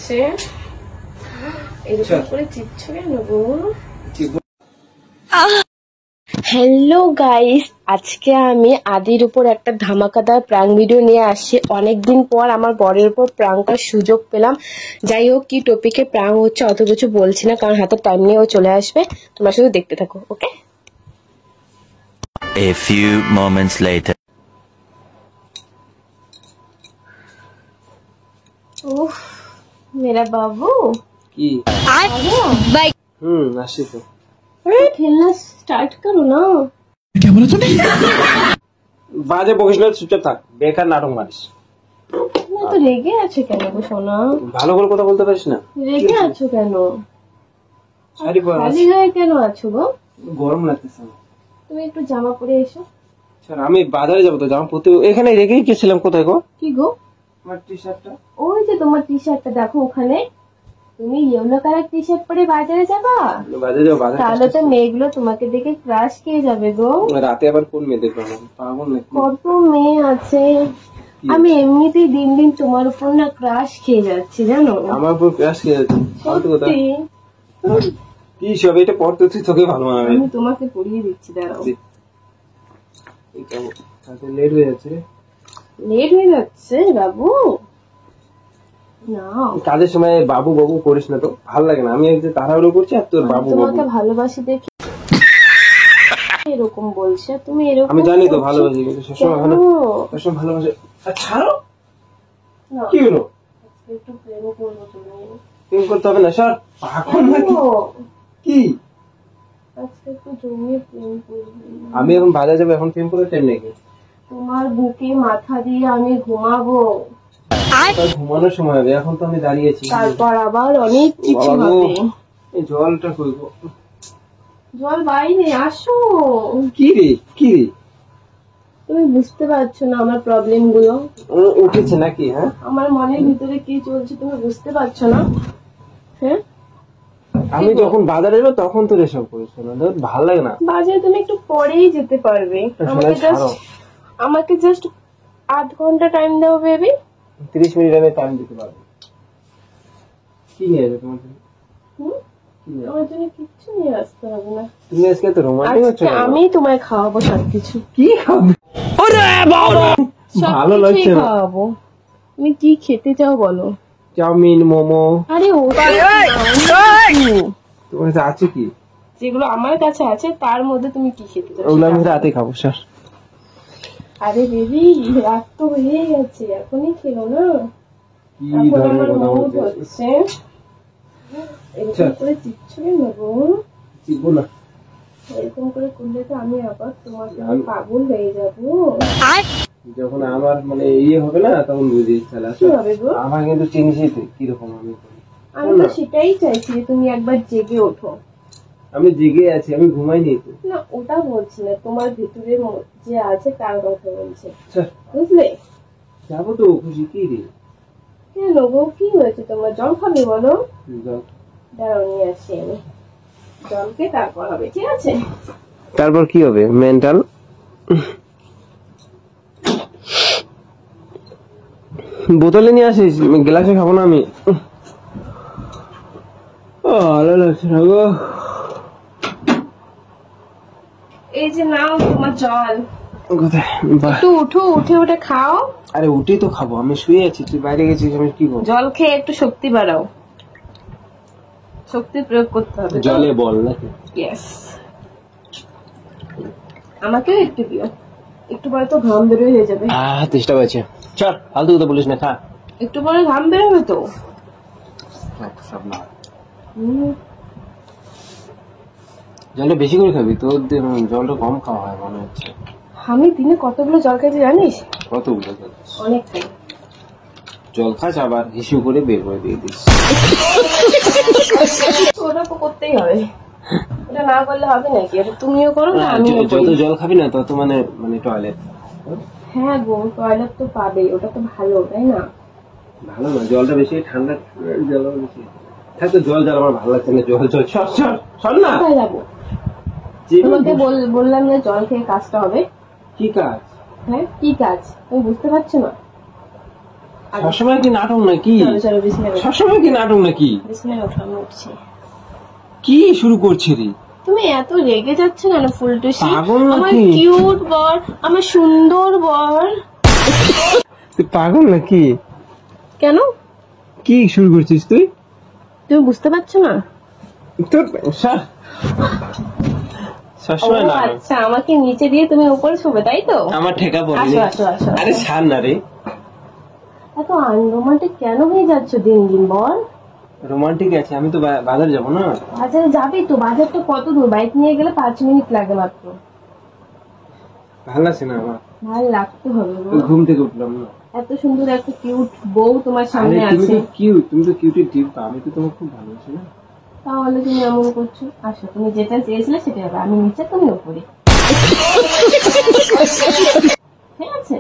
হচ্ছে, এরকম করে চিপছো কেন গো? হ্যালো গাইস, আজকে আমি আদির উপর একটা ধামাকাদার প্রাঙ্ক ভিডিও নিয়ে আসছি। অনেকদিন পর আমার বরের উপর প্রাঙ্ক করার সুযোগ পেলাম। যাই হোক, কি টপিকে প্রাঙ্ক হচ্ছে অত কিছু বলছি না, কারণ হাতে টাইম নিয়ে ও চলে আসবে। তোমরা শুধু দেখতে থাকো, ওকে? A few moments later. उफ, मेरा बाबू की बाइक আসি তো। अरे खेलना स्टार्ट करो ना। क्या बोला तूने? বাজে বকিস না, চুপচাপ থাক, বেকার নাটক মারিস। না তো রেগে আছো কেন গো সোনা? ভালো করে কথা বলতে পারিস না? রেগে আছো কেন? শাড়ি পরে খালি গায়ে কেন আছো গো? গরম লাগতেছে। তুমি একটু জামা পরে এসো। স্যার আমি বাজারে যাবো তো, জামা পরতে এখানে রেখেই গেছিলাম। কোথায় গো? কি গো? আমার টি শার্টটা। ওই যে তোমার টি শার্টটা দেখো ওখানে। তুমি ইয়েলো কালার টি শার্ট পরে বাজারে যাবা? বাজারে যাবো, বাজারে। তাহলে তো মেয়েগুলো তোমাকে দেখে ক্রাশ খেয়ে যাবে গো। রাতে আবার কোন মেয়ে দেখবো? পাগল নাকি? কত মেয়ে আছে, আমি এমনিতেই দিন দিন তোমার উপর না ক্রাশ খেয়ে যাচ্ছি জানো। আমার উপর ক্রাশ খেয়ে যাচ্ছে? সত্যি। কি সব এটা পড়তে তুই, তোকে ভালো হবে। আমি তোমাকে পড়িয়ে দিচ্ছি, দাঁড়াও। লেট হয়ে যাচ্ছে। লেট হয়ে যাচ্ছে বাবু? না, কাজের সময় বাবু বাবু করিস না তো, ভালো লাগে না। আমি একটু তাড়াহুড়ো করছি আর তোর বাবু বাবু। তোমাকে ভালোবাসি দেখে এরকম বলছে। তুমি এরকম আমি জানি তো ভালোবাসি, কিন্তু সবসময় ভালোবাসে। ছাড়ো, কি হলো? একটু প্রেম করবো তুমি। প্রেম করতে হবে না স্যার, পাগল নাকি? কি আজকে একটু জমিয়ে প্রেম করবো। আমি এখন বাজারে যাবো, এখন প্রেম করে টাইম নাকি? তোমার বুকে মাথা দিয়ে আমি ঘুমাবো। ঘুমানোর সময় হবে, এখন তো আমি দাঁড়িয়েছি। তারপর আবার অনেক কিছু হবে। এই জলটা কইব, জল বাইরে আসো। কি রে কি রে? তুমি বুঝতে পারছো না আমার প্রবলেম গুলো? উঠেছে নাকি? হ্যাঁ, আমার মনের ভিতরে কি চলছে তুমি বুঝতে পারছো না? হ্যাঁ, আমি যখন বাজারে যাবো তখন তো এসব করিস না, ভালো লাগে না। বাজারে তুমি একটু পরেই যেতে পারবে। আমাকে জাস্ট আধ ঘন্টা টাইম দাও বেবি। 30 মিনিট আমি টাইম দিতে পারবো। কি নিয়ে যাবে তোমার জন্য? আমার জন্য কিচ্ছু নিয়ে আসতে হবে না। তুমি আজকে তো রোমান্টিক হচ্ছে। আমি তোমায় খাওয়াবো সবকিছু। কি খাবে? ভালো লাগছে না। খাওয়াবো। তুমি কি খেতে চাও বলো? চাউমিন, মোমো। আরে ও তোমার কাছে আছে কি? যেগুলো আমার কাছে আছে তার মধ্যে তুমি কি খেতে চাও? ওগুলো আমি রাতে খাবো স্যার। আরে বেবি, রাত তো হয়ে গেছে, এখনই খেলো না। কি এখন ধরনের আমার কথা মুড বলছিস? হচ্ছে। এরকম করে চিপছো কেন গো? চিপবো না। এরকম করে করলে তো আমি আবার তোমার জন্য পাগল হয়ে যাবো। যখন আমার মানে ইয়ে হবে না, তখন বুঝিস। তাহলে কি হবে গো? আমার কিন্তু চিনছিস কিরকম আমি করি। আমি তো সেটাই চাইছি যে তুমি একবার জেগে ওঠো। আমি জেগে আছি, আমি ঘুমাইনি তো। না, ওটা বলছি না, তোমার ভিতরে যে আছে তার কথা বলছে, স্যার বুঝলে? যাবো তো, খুশি কি রে? কেন গো, কি হয়েছে তোমার? জল খাবে বলো? যাও। দাঁড়াও নিয়ে আসি আমি জলকে, তারপর হবে, ঠিক আছে? তারপর কি হবে? মেন্টাল। বোতলে নিয়ে আসিস, গ্লাসে খাবো না আমি। ভালো লাগছে না গো। এই যে নাও তোমার জল। কোথায়? একটু উঠো, উঠে উঠে খাও। আরে উঠেই তো খাবো, আমি শুয়ে আছি, তুই বাইরে গেছিস, আমি কি করবো? জল খেয়ে একটু শক্তি বাড়াও, শক্তি প্রয়োগ করতে হবে। জলে বল নাকি? ইয়েস। আমাকেও একটু দিও, একটু পরে তো ঘাম বের হয়ে যাবে। চেষ্টা পাচ্ছে। চল, ফালতু কথা বলিস না, খা। একটু পরে ঘাম বের হবে তো। সব না, জলটা বেশি করে খাবি, তোর জলটা কম খাওয়া হয় মনে হচ্ছে। আমি দিনে কতগুলো জল খাইছি জানিস? কতগুলো অনেক খাই। জল খাস, আবার হিসু করে বের করে দিয়ে দিস। ওটা তো করতেই হবে, এটা না করলে হবে নাকি? এটা তুমিও করো না আমিও করি। যত জল খাবি না তত মানে টয়লেট। হ্যাঁ গো, টয়লেট তো পাবেই, ওটা তো ভালো, তাই না? ভালো না, জলটা বেশি ঠান্ডা, জল বেশি। হ্যাঁ তো জল আমার ভালো লাগছে না, জল সর না। কোথায় যাবো? তোমাকে বললাম যে জল খেয়ে কাজটা হবে। কি কাজ? হ্যাঁ, কি কাজ তুমি বুঝতে পারছো না? সবসময় কি নাটক নাকি? চলো চলো বিছানায় ওঠো। সবসময় কি নাটক নাকি? বিছানায় ওঠো, আমি উঠছি। কি শুরু করছে রে? তুমি এত রেগে যাচ্ছ কেন ফুলটুসি? পাগল আমার নাকি? কিউট বর, আমার সুন্দর বর। তুই পাগল নাকি? কেন? কি শুরু করছিস তুই? তুমি বুঝতে পারছো না? তোর সবসময় ও না আচ্ছা, আমাকে নিচে দিয়ে তুমি উপরে শোবে, তাই তো? আমার ঠেকা পড়ে। আসো আসো আসো। আরে ছাড় না রে। এত আনরোমান্টিক কেন হয়ে যাচ্ছ দিন দিন বল? রোমান্টিক আছে, আমি তো বাজার যাবো না। বাজারে যাবি তো? বাজারটা কত দূর? বাইক নিয়ে গেলে 5 মিনিট লাগে মাত্র। ভালো লাগছে না আমার। ভালো লাগতে হবে গো। ঘুম থেকে উঠলাম না। এত সুন্দর একটা কিউট বউ তোমার সামনে আরে তুমি আছে, তো কিউট, তুমি তো কিউটের টিপ। আমি তো তোমাকে খুব ভালোবাসি না। তাহলে তুমি এমন করছো? আসো, তুমি যেটা চেয়েছিলে সেটা হবে। আমি নিচে, তুমি উপরে, ঠিক আছে?